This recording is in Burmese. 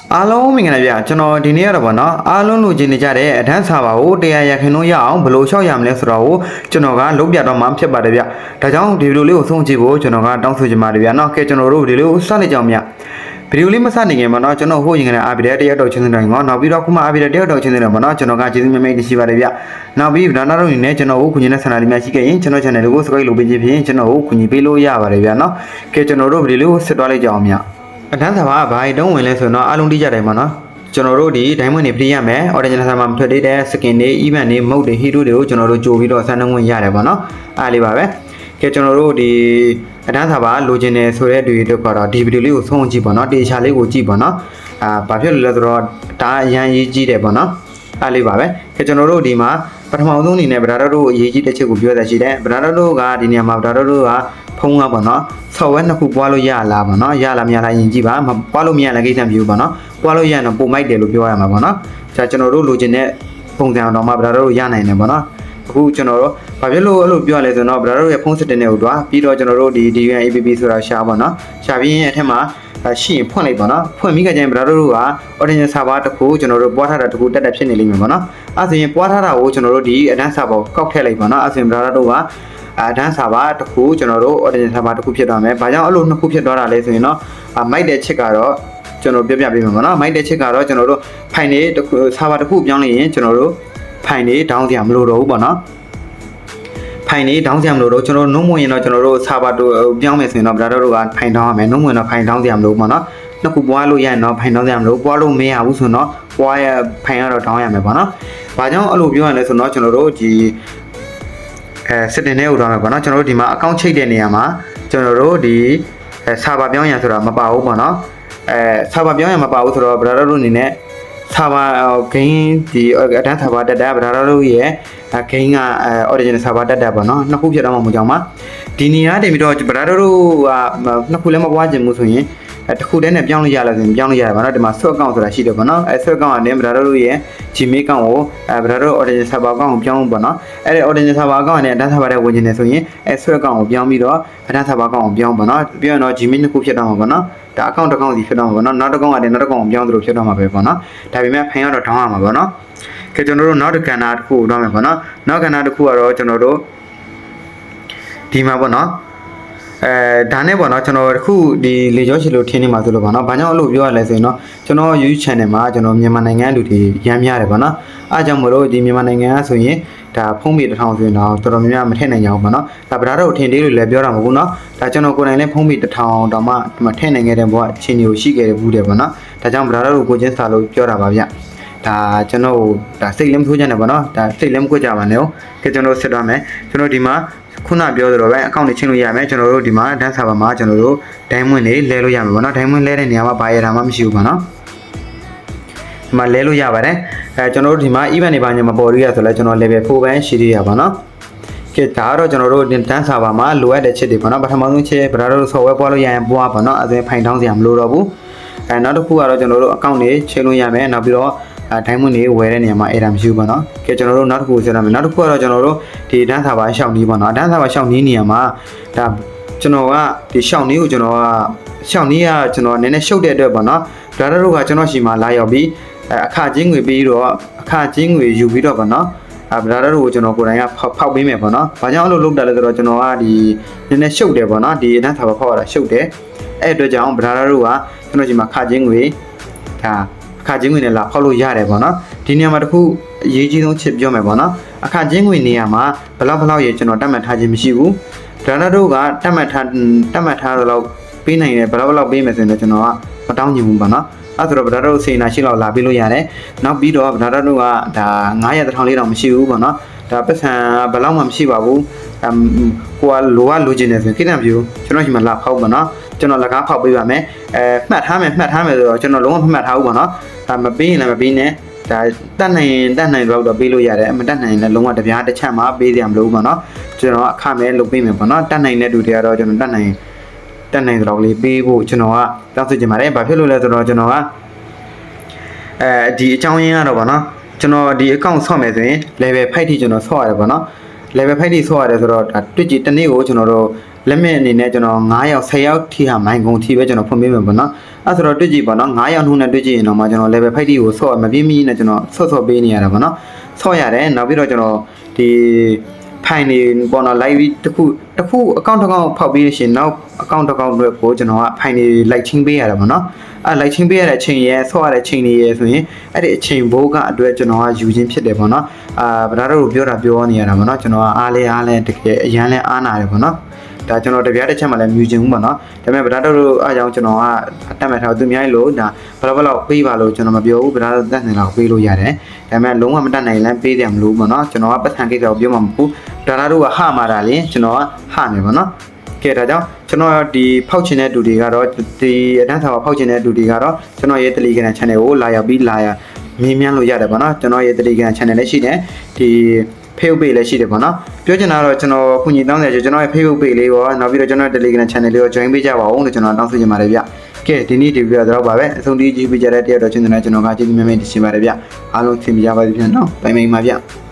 အားလုံးမင်္ဂလာဗျကျွန်တော်ဒီနေ့ရတော့ဗောနော်အားလုံးလိုချင်နေကြတဲ့အထမ်းစာပါကိုတရားရခင်လို့ရအောင်ဘယ်လိုလျှောက်ရမလဲဆိုတော့ကျွန်တော်ကလုံးပြတော့မှဖြစ်ပါတယ်ဗျဒါကြောင့်ဒီဗီဒီယိုလေးကိုဆုံးကြည့်ဖို့ကျွန်တော်ကတောင်းဆိုချင်ပါတယ်ဗျနော်ကဲကျွန်တော်တို့ဒီလေးကိုစနေကြအောင်ဗျဗီဒီယိုလေးမစနေခင်ဗောနော်ကျွန်တော်ဟိုရင်ကလည်းအားပြီးတဲ့တရက်တော်ချင်းတိုင်းကောနောက်ပြီးတော့ခုမှအားပြီးတဲ့တရက်တော်ချင်းတိုင်းဗောနော်ကျွန်တော်ကကျေးဇူးများများတင်ရှိပါတယ်ဗျနောက်ပြီးဗီဒီယိုနားတော့နေနဲ့ကျွန်တော်ကိုခုညနဲ့ဆန္ဒလေးများရှိခဲ့ရင်ကျွန်တော် channel ကို subscribe လုပ်ပေးခြင်းဖြင့်ကျွန်တော်ကိုခုညပေးလို့ရပါတယ်ဗျနော်ကဲကျွန်တော်တို့ဗီဒီယိုလေးကိုဆက်သွားလိုက်ကြအောင်ဗျအထမ်းစာပါဘာတုံးဝင်လဲဆိုတော့အားလုံးသိကြတယ်ဗောနော်ကျွန်တော်တို့ဒီဒိုင်းမွင့်နေပြရမယ် original ဆာမှာမထွက်သေးတဲ့ skin တွေ event တွေ mode တွေ hero တွေကိုကျွန်တော်တို့ကြိုပြီးတော့ဆန်းနှုံးဝင်ရတယ်ပေါ့နော်အားလေးပါပဲကဲကျွန်တော်တို့ဒီအတန်းစာပါလိုချင်တယ်ဆိုတဲ့တွေတော့ကတော့ဒီဗီဒီယိုလေးကိုဆုံးကြည့်ပေါ့နော်တေချာလေးကိုကြည့်ပေါ့နော်ဘာဖြစ်လို့လဲဆိုတော့ဒါအရန်ရေးကြီးတယ်ပေါ့နော်အားလေးပါပဲကဲကျွန်တော်တို့ဒီမှာပထမဆုံးအနေနဲ့ဗဒါတော်တို့အရေးကြီးတဲ့ချက်ကိုပြောတာရှိတယ်ဗဒါတော်တို့ကဒီနေရာမှာဗဒါတော်တို့ကဖုံးကပေါ့နော်ဆော့ဝဲနှစ်ခုပွားလို့ရလားပေါ့နော်ရလားမရလားယင်ကြည့်ပါပွားလို့မရလားကိစ္စမပြောပေါ့နော်ပွားလို့ရရင်တော့ပုံမိုက်တယ်လို့ပြောရမှာပေါ့နော်ဒါကျွန်တော်တို့လိုချင်တဲ့ပုံစံအောင်တော့မှဗဒါတော်တို့ရနိုင်တယ်ပေါ့နော်အခုကျွန်တော်တို့ဘာဖြစ်လို့အဲ့လိုပြောရလဲဆိုတော့ဗဒါတော်ရဲ့ဖုန်းစတင်တဲ့ဟိုတော့ပြီးတော့ကျွန်တော်တို့ဒီ DUN APP ဆိုတာရှာပေါ့နော်ရှာပြီးရင်အထက်မှာရှိရင်ဖွင့်လိုက်ပေါ့နော်ဖွင့်ပြီးကြရင်ဗဒါတို့က original server တစ်ခုကျွန်တော်တို့ပွားထားတာတစ်ခုတက်တက်ဖြစ်နေလိမ့်မယ်ပေါ့နော်အဲ့ဆိုရင်ပွားထားတာကိုကျွန်တော်တို့ဒီ advanced server ကိုကောက်ထည့်လိုက်ပေါ့နော်အဲ့ဆိုရင်ဗဒါတို့ကadvanced server တစ်ခုကျွန်တော်တို့ original server တစ်ခုဖြစ်သွားမယ်ဘာကြောင့်အဲ့လိုနှစ်ခုဖြစ်သွားတာလဲဆိုရင်တော့မိုက်တဲ့ချစ်ကတော့ကျွန်တော်ပြပြပေးမှာပေါ့နော်မိုက်တဲ့ချစ်ကတော့ကျွန်တော်တို့ file တွေတစ်ခု server တစ်ခုပြောင်းလိုက်ရင်ကျွန်တော်တို့ file တွေ down စရာမလိုတော့ဘူးပေါ့နော်ဖိုင်နေဒေါင်းစရာမလို့တော့ကျွန်တော်နှုံးမဝင်တော့ကျွန်တော်တို့ဆာဗာတို့ပြောင်းမယ်ဆိုရင်တော့ဗဒါတို့ကဖိုင်ဒေါင်းရမယ်နှုံးဝင်တော့ဖိုင်ဒေါင်းစရာမလို့ပေါ့နော်နှစ်ခုပွားလို့ရရင်တော့ဖိုင်ဒေါင်းစရာမလို့ပွားလို့မရဘူးဆိုတော့ပွားရဖိုင်ကတော့ဒေါင်းရမယ်ပေါ့နော်ဘာကြောင့်အဲ့လိုပြောရလဲဆိုတော့ကျွန်တော်တို့ဒီစတင်နေဥတော်မယ်ပေါ့နော်ကျွန်တော်တို့ဒီမှာအကောင့်ချိတ်တဲ့နေရာမှာကျွန်တော်တို့ဒီဆာဗာပြောင်းရဆိုတာမပါဘူးပေါ့နော်ဆာဗာပြောင်းရမပါဘူးဆိုတော့ဗဒါတို့အနေနဲ့ဆာဗာဂိမ်းဒီအတန်းဆာဗာတက်တာဗဒါတို့ရဲ့ဂိမ်းကoriginal server တက်တာပေါ့နော်နှစ်ခုဖြစ်တော့မှမကြောင်ပါဒီနေရာတည်ပြီးတော့ဗဒါတို့ကနှစ်ခုလည်းမပွားချင်ဘူးဆိုရင်တစ်ခုတည်းနဲ့ပြောင်းလို့ရလားဆိုရင်ပြောင်းလို့ရတယ်ပေါ့နော်ဒီမှာ swap account ဆိုတာရှိတယ်ပေါ့နော်swap account ကနေဗဒါတို့ရဲ့ Gmail account ကိုဗဒါတို့ original server account ကိုပြောင်းပေါ့နော်အဲ့ဒီ original server account နဲ့ data server ထဲဝင်နေဆိုရင်swap account ကိုပြောင်းပြီးတော့ data server account ကိုပြောင်းပေါ့နော်ပြီးတော့ Gmail နှစ်ခုဖြစ်တော့မှာပေါ့နော်ဒါ account တစ် account စီဖြစ်တော့မှာပေါ့နော်နောက်တစ် account ကနေနောက်တစ် account ကိုပြောင်းသလိုဖြစ်တော့မှာပဲပေါ့နော်ဒါပေမဲ့ဖိုင်ကတော့ down ရမှာပေါ့နော်ကဲကျွန်တော်တို့နောက်တစ်ကဏ္ဍတစ်ခုတော့မယ်ပေါ့နော်နောက်ကဏ္ဍတစ်ခုကတော့ကျွန်တော်တို့ဒီမှာပေါ့နော်ဒါနဲ့ပေါ့နော်ကျွန်တော်အခုဒီလေကြောချီလို့ထင်းနေမှာဆိုလို့ပေါ့နော်ဘာကြောင့်အဲ့လိုပြောရလဲဆိုရင်တော့ကျွန်တော် YouTube channel မှာကျွန်တော်မြန်မာနိုင်ငံလူတွေရမ်းများတယ်ပေါ့နော်အားကြောင့်မလို့ဒီမြန်မာနိုင်ငံကဆိုရင်ဒါဖုံးပေ1000ဆိုရင်တော့တော်တော်များများမထည့်နိုင်ကြဘူးပေါ့နော်ဒါဗဒါတော့ထင်သေးလို့လည်းပြောတာမဟုတ်ဘူးနော်ဒါကျွန်တော်ကိုယ်တိုင်လည်းဖုံးပေ1000တောင်မှဒီမှာထည့်နိုင်ခဲ့တဲ့ဘဝအချင်းတွေကိုရှိခဲ့တယ်ဘူးတယ်ပေါ့နော်ဒါကြောင့်ဗဒါတော့ကိုချင်းစာလို့ပြောတာပါဗျဒါကျွန်တော်ဒါစိတ်လည်းမဆိုးကြနဲ့ပေါ့နော်ဒါစိတ်လည်းမကွက်ကြပါနဲ့ကဲကျွန်တော်ဆက်သွားမယ်ကျွန်တော်ဒီမှာခုနပြောသလိုပဲအကောင့်တွေချင်းလို့ရမယ်ကျွန်တော်တို့ဒီမှာဒန်းဆာပါမှာကျွန်တော်တို့ဒိုင်းမွင့်လေးလဲလို့ရမှာပေါ့နော်ဒိုင်းမွင့်လဲတဲ့နေရာမှာဘာရတာမှမရှိဘူးပေါ့နော်ဒီမှာလဲလို့ရပါတယ်ကျွန်တော်တို့ဒီမှာ event တွေဘာညာမပေါ်ရရဆိုလဲကျွန်တော် level 4ပဲရှိသေးရပါနော်ကဲဒါကတော့ကျွန်တော်တို့ဒန်းဆာပါမှာလိုအပ်တဲ့ချက်တွေပေါ့နော်ပထမဆုံးချက်ဗဒါတို့ software ပွားလို့ရရင်ပွားပေါ့နော်အဲဒါဖိုင်ထောင်းစရာမလိုတော့ဘူးနောက်တစ်ခုကတော့ကျွန်တော်တို့အကောင့်တွေချင်းလို့ရမယ်နောက်ပြီးတော့ဒိုင်းမွင့်တွေဝယ်တဲ့နေရာမှာအဲ့ဒါမရှိဘူးပေါ့နော်ကဲကျွန်တော်တို့နောက်တစ်ခုဆက်ရမယ်နောက်တစ်ခုကတော့ကျွန်တော်တို့ဒီဒန်းဆာပါရှောက်နီးပေါ့နော်ဒန်းဆာပါရှောက်နီးနေရာမှာဒါကျွန်တော်ကဒီရှောက်နီးကိုကျွန်တော်ကရှောက်နီးကကျွန်တော်နည်းနည်းရှုပ်တဲ့အတွက်ပေါ့နော်ဒါတို့ကကျွန်တော်ရှိမှလာရောက်ပြီးအခချင်းငွေပြီးတော့အခချင်းငွေယူပြီးတော့ပေါ့နော်ဗဒါတို့ကိုကျွန်တော်ကိုယ်တိုင်ကဖောက်ပေးမယ်ပေါ့နော်ဘာကြောင့်အဲ့လိုလုပ်တာလဲဆိုတော့ကျွန်တော်ကဒီနည်းနည်းရှုပ်တယ်ပေါ့နော်ဒီဒန်းဆာပါဖောက်ရတာရှုပ်တယ်အဲ့အတွက်ကြောင့်ဗဒါတို့ကကျွန်တော်ရှိမှခချင်းငွေဒါအခချင်းငွေနဲ့လာဖောက်လို့ရတယ်ပေါ့နော်ဒီနေရာမှာတခုအရေးကြီးဆုံးချက်ပြောမယ်ပေါ့နော်အခချင်းငွေနေရာမှာဘလောက်ရေကျွန်တော်တတ်မှတ်ထားခြင်းမရှိဘူးဒါတို့ကတတ်မှတ်ထားတော့ပေးနိုင်တယ်ဘလောက်ပေးမယ်ဆိုရင်တော့ကျွန်တော်ကမတောင်းချင်ဘူးပေါ့နော်အဲ့ဆိုတော့ဗဒါတို့စေနာရှိလောက်လာပေးလို့ရတယ်နောက်ပြီးတော့ဗဒါတို့ကဒါ900 1000 4000မရှိဘူးပေါ့နော်ဒါပတ်စံဘလောက်မှမရှိပါဘူးကိုကလိုချင်တယ်ဆိုရင်ခိတ္တမပြူကျွန်တော်ရှိမှလာဖောက်ပေါ့နော်ကျွန်တော်လက်ကားဖောက်ပေးပါမယ်မှတ်ထားမယ်ဆိုတော့ကျွန်တော်လုံးဝမှတ်ထားဘူးပေါ့နော်ဒါမပေးရင်လည်းမပေးနဲ့ဒါတတ်နိုင်တော့ပေးလို့ရတယ်မတတ်နိုင်လည်းလုံးဝတပြားတစ်ချက်မှပေးစရာမလိုဘူးပေါ့နော်ကျွန်တော်အခမဲ့လုပ်ပေးမယ်ပေါ့နော်တတ်နိုင်တဲ့လူတွေကတော့ကျွန်တော်တတ်နိုင်တော့လေးပေးဖို့ကျွန်တော်ကတောင်းဆိုချင်ပါတယ်ဘာဖြစ်လို့လဲဆိုတော့ကျွန်တော်ကဒီအကြောင်းရင်းကတော့ပေါ့နော်ကျွန်တော်ဒီ account ဆော့မယ်ဆိုရင် level 5ထိကျွန်တော်ဆော့ရတယ်ပေါ့နော် level 5ထိဆော့ရတယ်ဆိုတော့ဒါတွေ့ကြည့်တစ်နေ့ကိုကျွန်တော်တို့ လက်မဲ့အနေနဲ့ကျွန်တော်9ယောက်10ယောက်ထိဟာမိုင်ကုန်ထိပဲကျွန်တော်ဖွင့်ပေးမယ်ပေါ့နော်အဲ့ဆိုတော့တွေ့ကြည့်ပေါ့နော်9ယောက်နှုတ်နဲ့တွေ့ကြည့်ရင်တော့မှကျွန်တော် level 5ကိုဆော့မပြင်းမင်းနဲ့ကျွန်တော်ဆော့ပေးနေရတာပေါ့နော်ဆော့ရတယ်နောက်ပြီးတော့ကျွန်တော်ဒီဖိုင်နေပေါ်တော့ live တစ်ခုအကောင့်တစ်ကောင်ဖောက်ပြီးရှင်နောက်အကောင့်တစ်ကောင်တွေကိုကျွန်တော်ကဖိုင်နေ like ချင်းပေးရတာပေါ့နော်အဲ့ like ချင်းပေးရတဲ့အချိန်ရဲဆော့ရတဲ့အချိန်တွေရဲဆိုရင်အဲ့ဒီအချိန်ဘိုးကအတွက်ကျွန်တော်ကယူခြင်းဖြစ်တယ်ပေါ့နော်ဗဒါတို့ပြောနေရတာပေါ့နော်ကျွန်တော်ကအားလဲတကယ်အရန်လဲအားနာတယ်ပေါ့နော်ဒါကျွန်တော်တပြားတစ်ချက်မှလည်းမြူချင်ဘူးပေါ့နော်ဒါပေမဲ့ဗဒါတို့အားကြောင့်ကျွန်တော်ကတတ်မှတ်ထားသူများလို့ဒါဘယ်လောက်ပေးပါလို့ကျွန်တော်မပြောဘူးဗဒါတို့တတ်နိုင်လောက်ပေးလို့ရတယ်ဒါပေမဲ့လုံးဝမတတ်နိုင်လည်းပေးတယ်မလို့ပေါ့နော်ကျွန်တော်ကပတ်စံကိစ္စကိုပြောမှာမဟုတ်ဘူးဒါတို့ကဟမှာတာလေကျွန်တော်ကဟမယ်ပေါ့နော်ကဲဒါကြောင့်ကျွန်တော်ဒီဖောက်ချင်တဲ့တူတွေကတော့ဒီအတန်းစာဖောက်ချင်တဲ့တူတွေကတော့ကျွန်တော်ရဲ့ Telegram channel ကိုလာရောက်ပြီးမြင်မြန်လို့ရတယ်ပေါ့နော်ကျွန်တော်ရဲ့ Telegram channel လည်းရှိတယ်ဒီ Facebook page လည်းရှိတယ်ပေါ့နော်ပြောချင်တာတော့ကျွန်တော်ခုညီတောင်းတယ်ကျွန်တော်ရဲ့ Facebook page လေးရောနောက်ပြီးတော့ကျွန်တော် Telegram channel လေးရော join ပေးကြပါဦးလို့ကျွန်တော်တောင်းဆိုချင်ပါတယ်ဗျကဲဒီနေ့ဒီဗီဒီယိုတော့ပါပဲအဆုံးထိကြည့်ပေးကြတဲ့တယောက်တော့ကျွန်တော်ကကျေးဇူးများများတင်ရှိပါတယ်ဗျအားလုံးသင်ပြကြပါစေပြန်နော်ဘိုင်ဘိုင်ပါဗျ